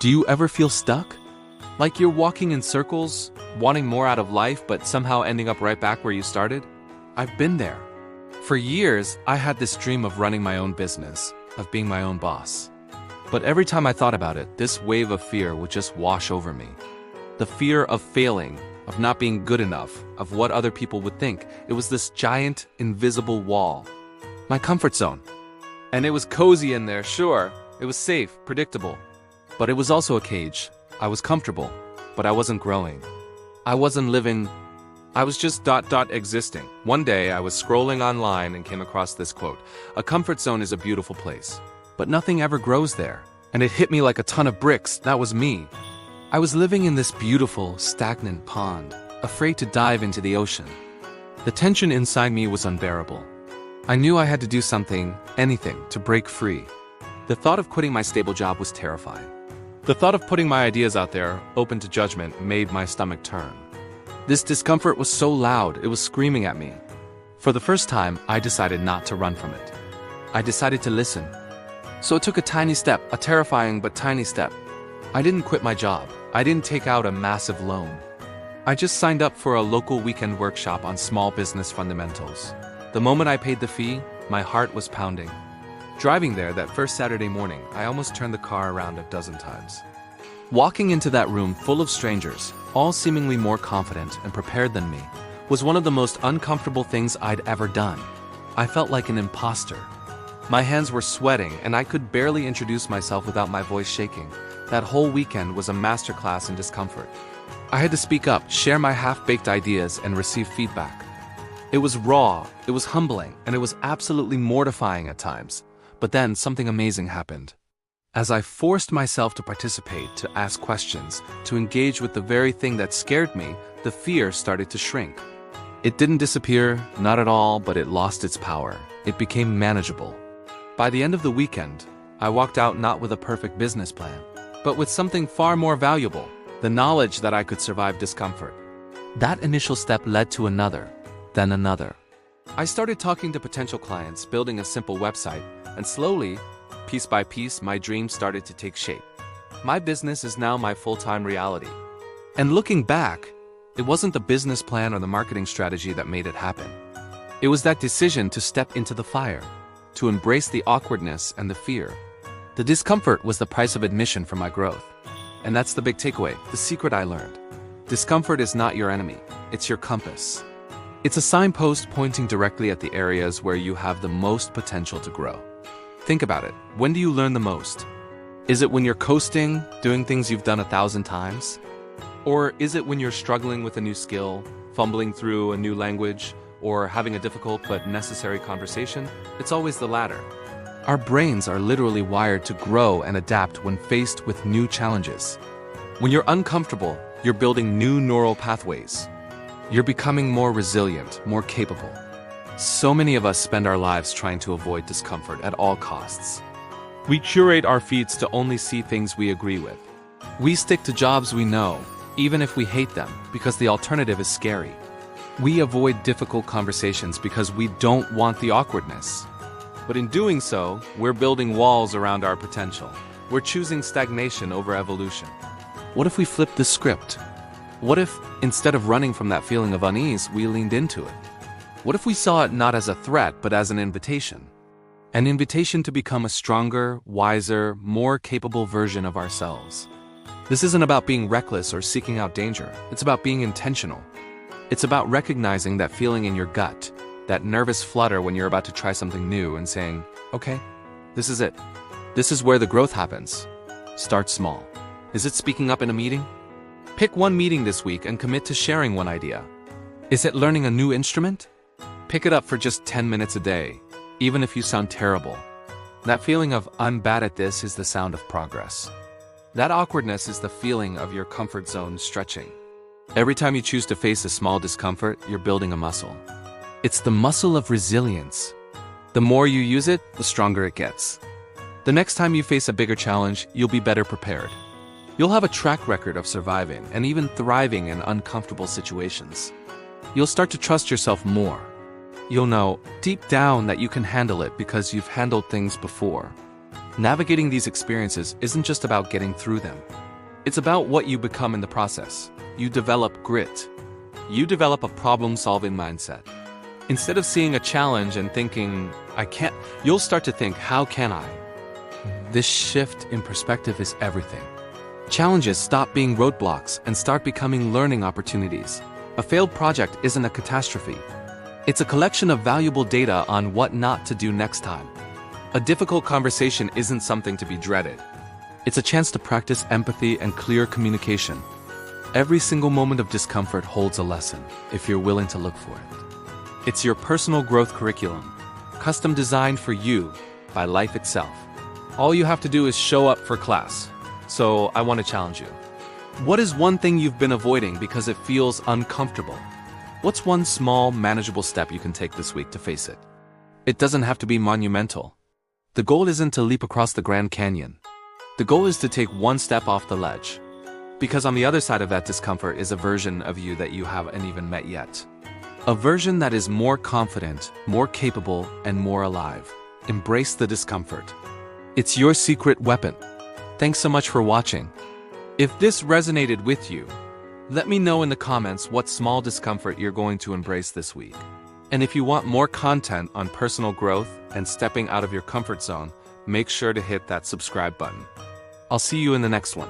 Do you ever feel stuck? Like you're walking in circles, wanting more out of life but somehow ending up right back where you started? I've been there. For years, I had this dream of running my own business, of being my own boss. But every time I thought about it, this wave of fear would just wash over me. The fear of failing, of not being good enough, of what other people would think. It was this giant, invisible wall. My comfort zone. And it was cozy in there, sure. It was safe, predictable. But it was also a cage. I was comfortable, but I wasn't growing. I wasn't living. I was just existing. One day, I was scrolling online and came across this quote. A comfort zone is a beautiful place, but nothing ever grows there. And it hit me like a ton of bricks. That was me. I was living in this beautiful, stagnant pond, afraid to dive into the ocean. The tension inside me was unbearable. I knew I had to do something, anything, to break free. The thought of quitting my stable job was terrifying. The thought of putting my ideas out there, open to judgment, made my stomach turn. This discomfort was so loud, it was screaming at me. For the first time, I decided not to run from it. I decided to listen. So it took a tiny step, a terrifying but tiny step. I didn't quit my job. I didn't take out a massive loan. I just signed up for a local weekend workshop on small business fundamentals. The moment I paid the fee, my heart was pounding. Driving there that first Saturday morning, I almost turned the car around a dozen times. Walking into that room full of strangers, all seemingly more confident and prepared than me, was one of the most uncomfortable things I'd ever done. I felt like an imposter. My hands were sweating and I could barely introduce myself without my voice shaking. That whole weekend was a masterclass in discomfort. I had to speak up, share my half-baked ideas, and receive feedback. It was raw, it was humbling, and it was absolutely mortifying at times. But then something amazing happened. As I forced myself to participate, to ask questions, to engage with the very thing that scared me, the fear started to shrink. It didn't disappear, not at all, but it lost its power. It became manageable. By the end of the weekend, I walked out not with a perfect business plan, but with something far more valuable, the knowledge that I could survive discomfort. That initial step led to another, then another. I started talking to potential clients, building a simple website, and slowly, piece by piece, my dreams started to take shape. My business is now my full-time reality. And looking back, it wasn't the business plan or the marketing strategy that made it happen. It was that decision to step into the fire, to embrace the awkwardness and the fear. The discomfort was the price of admission for my growth. And that's the big takeaway, the secret I learned. Discomfort is not your enemy, it's your compass. It's a signpost pointing directly at the areas where you have the most potential to grow. Think about it. When do you learn the most? Is it when you're coasting, doing things you've done 1,000 times? Or is it when you're struggling with a new skill, fumbling through a new language, or having a difficult but necessary conversation? It's always the latter. Our brains are literally wired to grow and adapt when faced with new challenges. When you're uncomfortable, you're building new neural pathways. You're becoming more resilient, more capable. So many of us spend our lives trying to avoid discomfort at all costs. We curate our feeds to only see things we agree with. We stick to jobs we know, even if we hate them, because the alternative is scary. We avoid difficult conversations because we don't want the awkwardness. But in doing so, we're building walls around our potential. We're choosing stagnation over evolution. What if we flipped the script? What if, instead of running from that feeling of unease, we leaned into it? What if we saw it not as a threat, but as an invitation? An invitation to become a stronger, wiser, more capable version of ourselves. This isn't about being reckless or seeking out danger. It's about being intentional. It's about recognizing that feeling in your gut, that nervous flutter when you're about to try something new and saying, okay, this is it. This is where the growth happens. Start small. Is it speaking up in a meeting? Pick one meeting this week and commit to sharing one idea. Is it learning a new instrument? Pick it up for just 10 minutes a day, even if you sound terrible. That feeling of I'm bad at this is the sound of progress. That awkwardness is the feeling of your comfort zone stretching. Every time you choose to face a small discomfort, you're building a muscle. It's the muscle of resilience. The more you use it, the stronger it gets. The next time you face a bigger challenge, you'll be better prepared. You'll have a track record of surviving and even thriving in uncomfortable situations. You'll start to trust yourself more. You'll know deep down that you can handle it because you've handled things before. Navigating these experiences isn't just about getting through them. It's about what you become in the process. You develop grit. You develop a problem-solving mindset. Instead of seeing a challenge and thinking, I can't, you'll start to think, how can I? This shift in perspective is everything. Challenges stop being roadblocks and start becoming learning opportunities. A failed project isn't a catastrophe. It's a collection of valuable data on what not to do next time. A difficult conversation isn't something to be dreaded. It's a chance to practice empathy and clear communication. Every single moment of discomfort holds a lesson, if you're willing to look for it. It's your personal growth curriculum, custom designed for you by life itself. All you have to do is show up for class. So I want to challenge you. What is one thing you've been avoiding because it feels uncomfortable? What's one small, manageable step you can take this week to face it? It doesn't have to be monumental. The goal isn't to leap across the Grand Canyon. The goal is to take one step off the ledge. Because on the other side of that discomfort is a version of you that you haven't even met yet. A version that is more confident, more capable, and more alive. Embrace the discomfort. It's your secret weapon. Thanks so much for watching. If this resonated with you, let me know in the comments what small discomfort you're going to embrace this week. And if you want more content on personal growth and stepping out of your comfort zone, make sure to hit that subscribe button. I'll see you in the next one.